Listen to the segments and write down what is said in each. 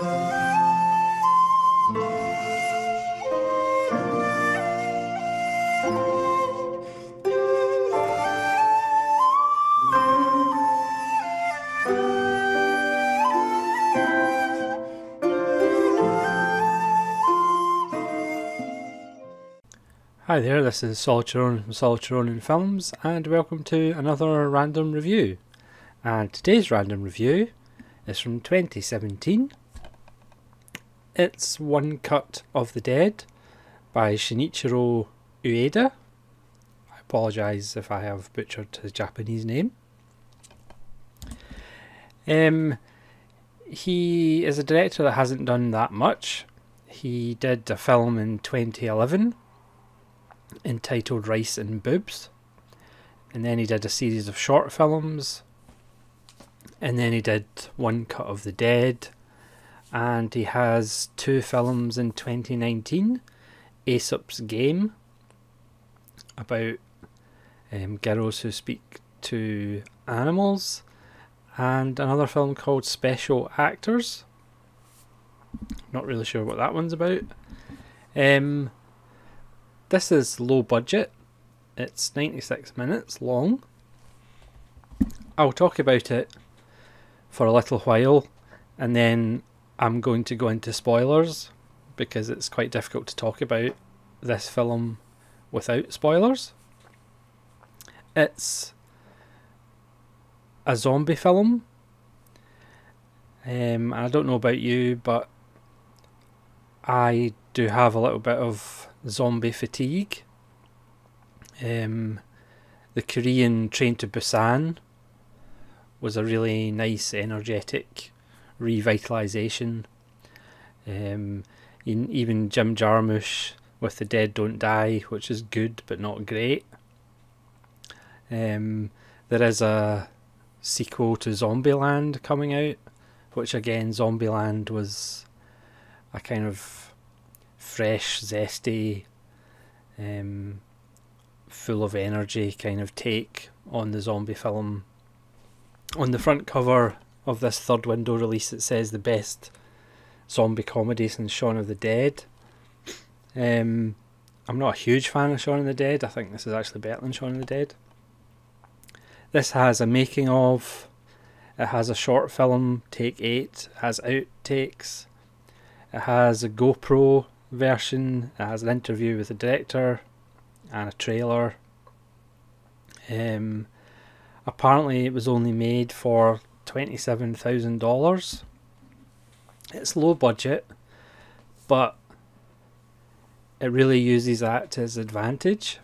Hi there, this is Solitaire Ronin from Solitaire Ronin Films, and welcome to another random review. And today's random review is from 2017. It's One Cut of the Dead by Shinichiro Ueda. I apologise if I have butchered his Japanese name. He is a director that hasn't done that much. He did a film in 2011 entitled Rice and Boobs, and then he did a series of short films, and then he did One Cut of the Dead, and he has two films in 2019, Aesop's Game, about girls who speak to animals, and another film called Special Actors. Not really sure what that one's about. This is low budget. It's 96 minutes long. I'll talk about it for a little while, and then I'm going to go into spoilers because it's quite difficult to talk about this film without spoilers. It's a zombie film. I don't know about you, but I do have a little bit of zombie fatigue. The Korean Train to Busan was a really nice, energetic revitalisation. Even Jim Jarmusch with The Dead Don't Die, which is good but not great. There is a sequel to Zombieland coming out, which again, Zombieland was a kind of fresh, zesty, full of energy kind of take on the zombie film. On the front cover of this third window release, it says the best zombie comedy since Shaun of the Dead. I'm not a huge fan of Shaun of the Dead. I think this is actually better than Shaun of the Dead. This has a making of, it has a short film, take 8, it has outtakes, it has a GoPro version, it has an interview with the director and a trailer. Apparently it was only made for $27,000. It's low budget, but it really uses that to its advantage.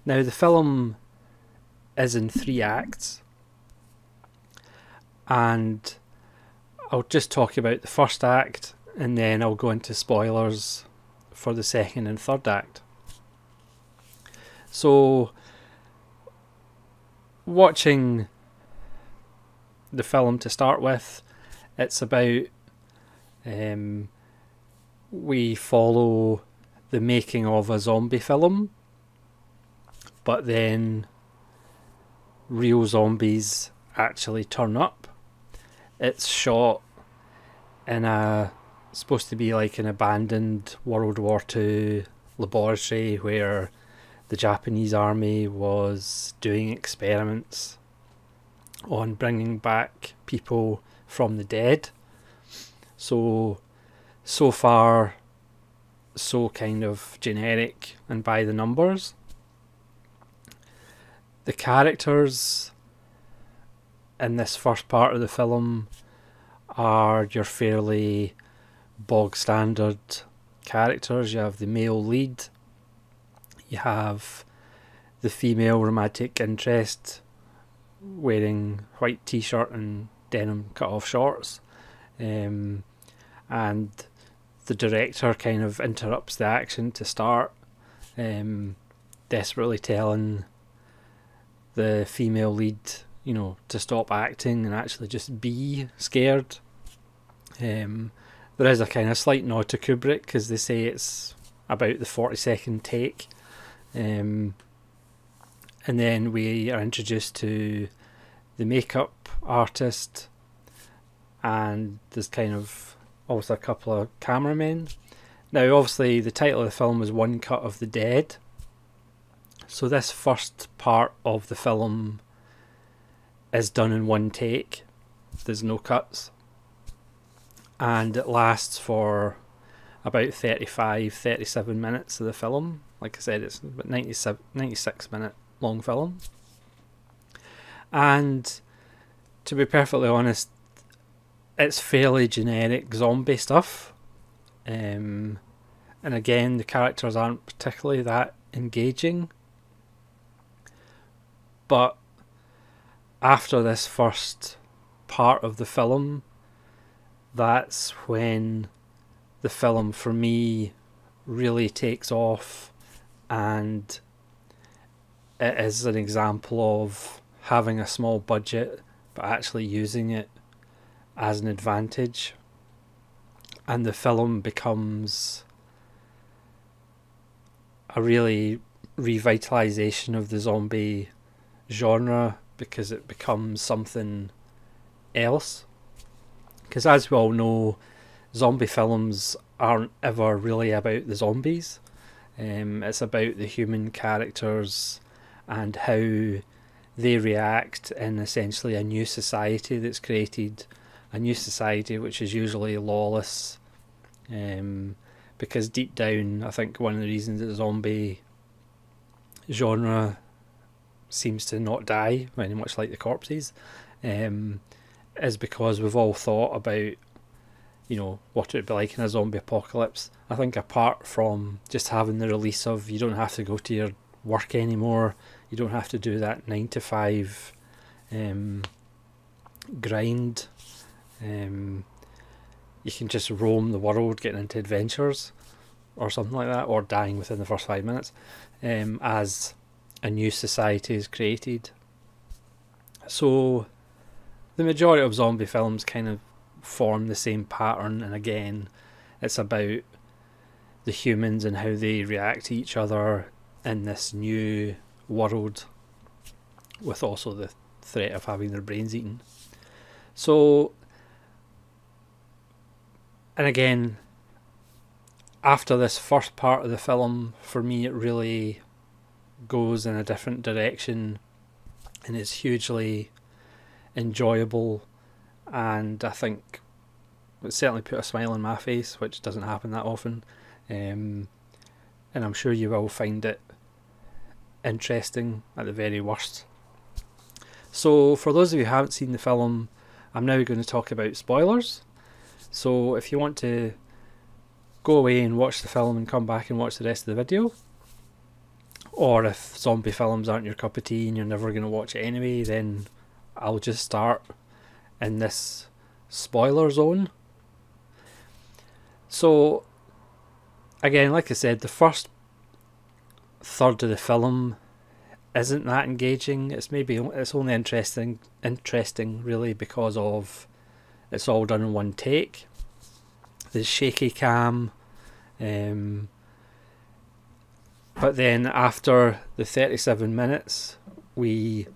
Now the film is in 3 acts, and I'll just talk about the first act and then I'll go into spoilers for the second and third act. So, watching the film to start with, it's about we follow the making of a zombie film, but then real zombies actually turn up. It's shot in a supposed to be like an abandoned World War II laboratory where the Japanese army was doing experiments on bringing back people from the dead. So far, so kind of generic and by the numbers. The characters in this first part of the film are your fairly bog standard characters. You have the male lead, you have the female romantic interest wearing white t-shirt and denim cut off shorts, and the director kind of interrupts the action to start, desperately telling the female lead, you know, to stop acting and actually just be scared. There is a kind of slight nod to Kubrick because they say it's about the 40-second take. And then we are introduced to the makeup artist, and there's kind of also a couple of cameramen. Now obviously the title of the film is One Cut of the Dead, so this first part of the film is done in one take. There's no cuts, and it lasts for about 35-37 minutes of the film. Like I said, it's about 96 minute long film, and to be perfectly honest, it's fairly generic zombie stuff, and again the characters aren't particularly that engaging. But after this first part of the film, that's when the film for me really takes off, and it is an example of having a small budget but actually using it as an advantage, and the film becomes a really revitalization of the zombie genre, because it becomes something else. Because as we all know, zombie films aren't ever really about the zombies. It's about the human characters and how they react in essentially a new society that's created, a new society which is usually lawless. Because deep down, I think one of the reasons that the zombie genre seems to not die, very much like the corpses, is because we've all thought about, you know, what it would be like in a zombie apocalypse. I think apart from just having the release of, you don't have to go to your work anymore, you don't have to do that 9 to 5 grind, you can just roam the world getting into adventures or something like that, or dying within the first 5 minutes, as a new society is created. So the majority of zombie films kind of form the same pattern, and again it's about the humans and how they react to each other in this new world, with also the threat of having their brains eaten. So, and again, after this first part of the film, for me it really goes in a different direction and is hugely enjoyable, and I think it certainly put a smile on my face, which doesn't happen that often, and I'm sure you will find it interesting at the very worst. So for those of you who haven't seen the film, I'm now going to talk about spoilers. So if you want to go away and watch the film and come back and watch the rest of the video, or if zombie films aren't your cup of tea and you're never going to watch it anyway, then I'll just start in this spoiler zone. So again, like I said, the first third of the film isn't that engaging. It's only interesting really because of it's all done in one take. There's shaky cam, but then after the 37 minutes we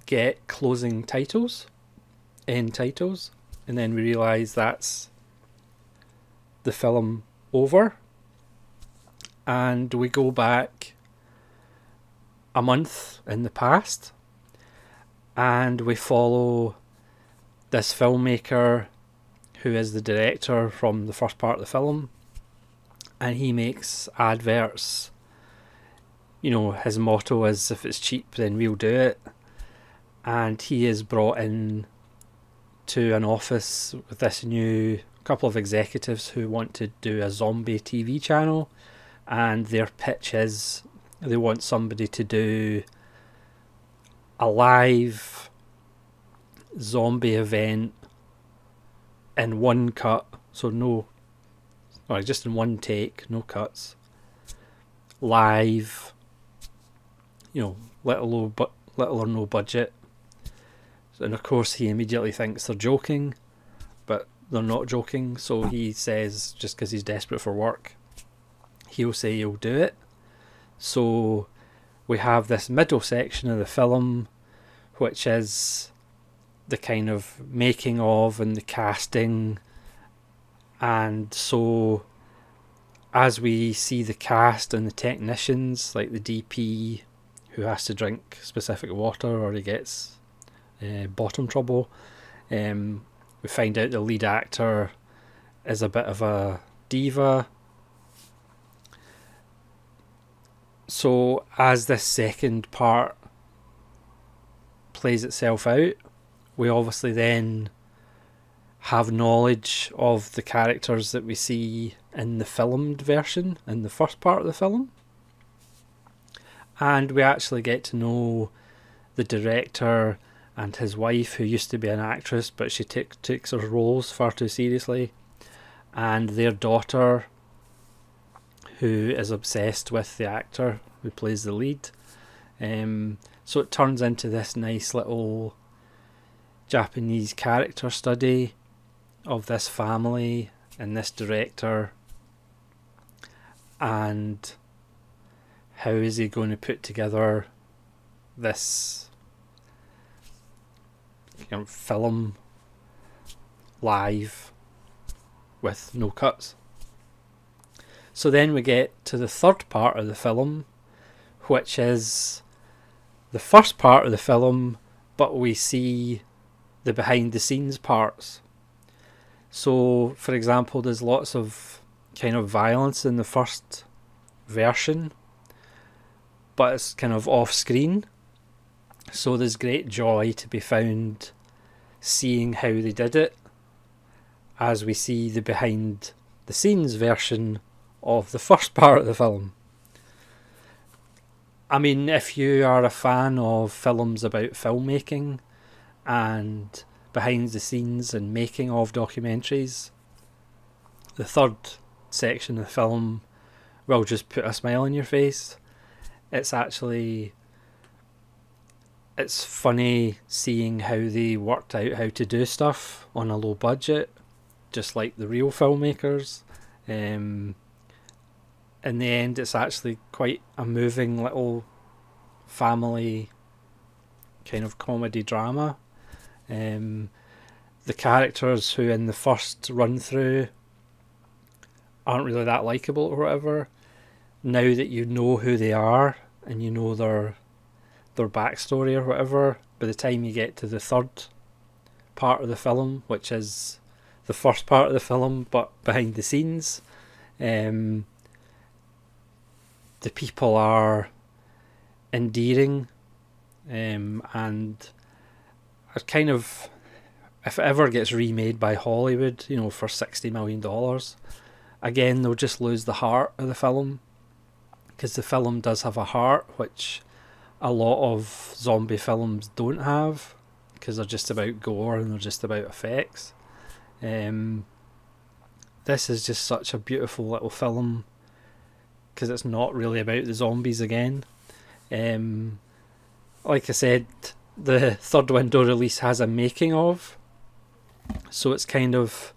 get closing titles, end titles, and then we realise that's the film over, and we go back a month in the past and we follow this filmmaker who is the director from the first part of the film, and he makes adverts. You know, his motto is, if it's cheap then we'll do it, and he is brought in to an office with this new couple of executives who want to do a zombie TV channel, and their pitch is they want somebody to do a live zombie event in one cut, so just in one take, no cuts, live, you know, little or no budget. And of course he immediately thinks they're joking, but they're not joking, so he says, just because he's desperate for work, he'll say he'll do it. So we have this middle section of the film, which is the kind of making of and the casting And so as we see the cast and the technicians, like the DP who has to drink specific water or he gets bottom trouble, we find out the lead actor is a bit of a diva. So as this second part plays itself out, we obviously then have knowledge of the characters that we see in the filmed version, in the first part of the film. And we actually get to know the director and his wife, who used to be an actress, but she takes her roles far too seriously, and their daughter, who is obsessed with the actor who plays the lead. So it turns into this nice little Japanese character study of this family and this director, and how is he going to put together this film live with no cuts. So then we get to the third part of the film, which is the first part of the film, but we see the behind the scenes parts. So for example, there's lots of kind of violence in the first version, but it's kind of off screen. So there's great joy to be found seeing how they did it as we see the behind the scenes version of the first part of the film. I mean, if you are a fan of films about filmmaking and behind the scenes and making of documentaries, the third section of the film will just put a smile on your face. It's funny seeing how they worked out how to do stuff on a low budget, just like the real filmmakers. In the end, it's actually quite a moving little family kind of comedy drama. The characters who in the first run through aren't really that likeable or whatever, now that you know who they are and you know their backstory or whatever, by the time you get to the third part of the film, which is the first part of the film but behind the scenes, the people are endearing, and are kind of, if it ever gets remade by Hollywood, for $60 million, again, they'll just lose the heart of the film, because the film does have a heart, which a lot of zombie films don't have, because they're just about gore and they're just about effects. This is just such a beautiful little film, because it's not really about the zombies again. Like I said, the third window release has a making of, so it's kind of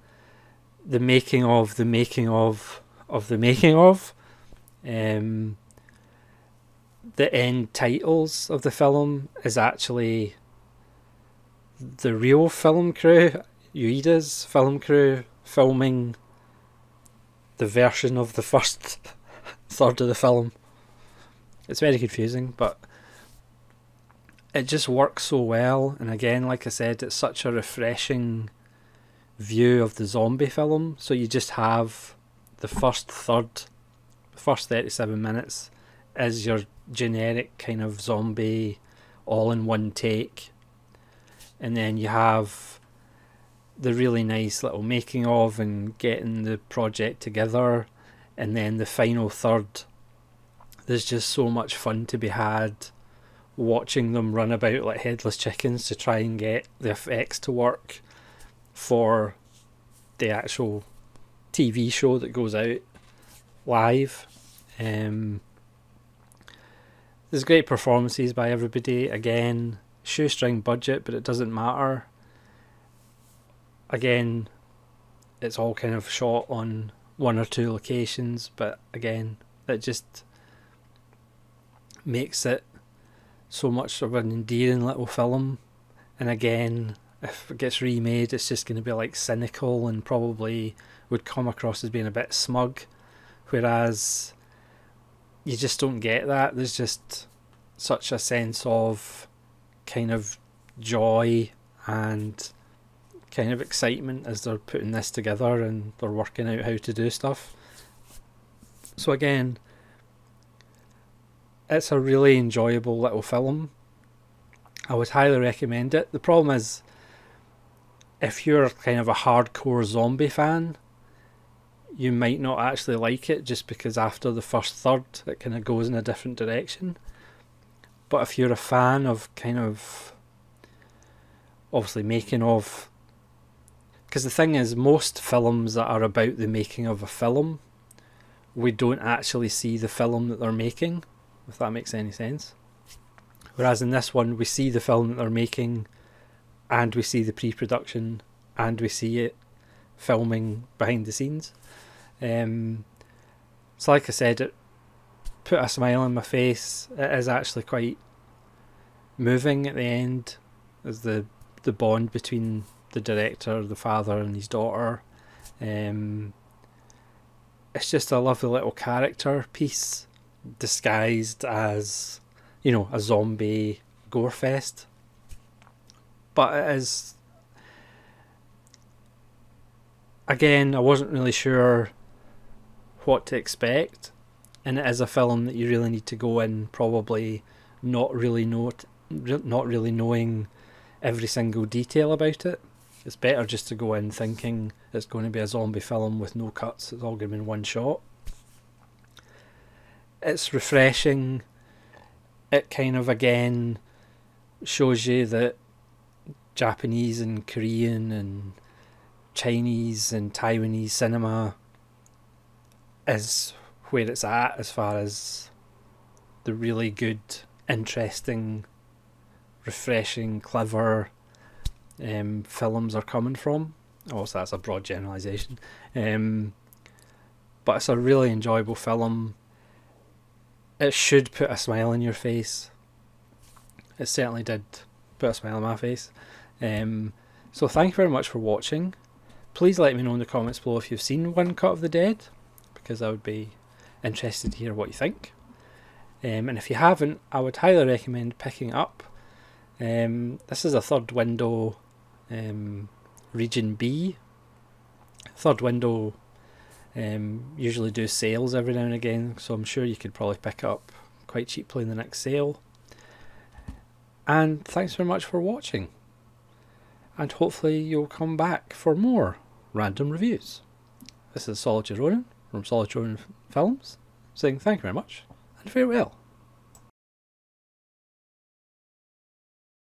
the making of the making of the making of. The end titles of the film is actually the real film crew, Ueda's film crew, filming the version of the first third of the film. It's very confusing, but it just works so well. And again, like I said, it's such a refreshing view of the zombie film. So you just have the first third, the first 37 minutes is your generic kind of zombie all in one take, and then you have the really nice little making of and getting the project together, and then the final third, there's just so much fun to be had watching them run about like headless chickens to try and get the effects to work for the actual TV show that goes out live. There's great performances by everybody. Again, shoestring budget, but it doesn't matter. Again, it's all kind of shot on one or two locations, but again, it just makes it so much of an endearing little film. And again, if it gets remade, it's just going to be like cynical and probably would come across as being a bit smug, whereas you just don't get that. There's just such a sense of kind of joy and kind of excitement as they're putting this together and they're working out how to do stuff. So again, it's a really enjoyable little film. I would highly recommend it. The problem is, if you're kind of a hardcore zombie fan, you might not actually like it, just because after the first third it kind of goes in a different direction. But if you're a fan of kind of obviously making of, because the thing is, most films that are about the making of a film, we don't actually see the film that they're making, if that makes any sense. Whereas in this one, we see the film that they're making, and we see the pre-production, and we see it filming behind the scenes. So like I said, it put a smile on my face. It is actually quite moving at the end, as the bond between the director, the father, and his daughter. It's just a lovely little character piece disguised as, you know, a zombie gore fest. But it is, again, I wasn't really sure what to expect, and it is a film that you really need to go in probably not really knowing every single detail about it. It's better just to go in thinking it's going to be a zombie film with no cuts. It's all going to be in one shot. It's refreshing. It kind of, again, shows you that Japanese and Korean and Chinese and Taiwanese cinema is where it's at as far as the really good, interesting, refreshing, clever films are coming from. Also, that's a broad generalisation. But it's a really enjoyable film. It should put a smile on your face. It certainly did put a smile on my face. So thank you very much for watching. Please let me know in the comments below if you've seen One Cut of the Dead, because I would be interested to hear what you think. And if you haven't, I would highly recommend picking it up. This is a Third Window Region B. Third Window usually do sales every now and again, so I'm sure you could probably pick it up quite cheaply in the next sale. And thanks very much for watching, and hopefully you'll come back for more random reviews. This is Solitude Ronin from Solitude Ronin Films, saying thank you very much and farewell.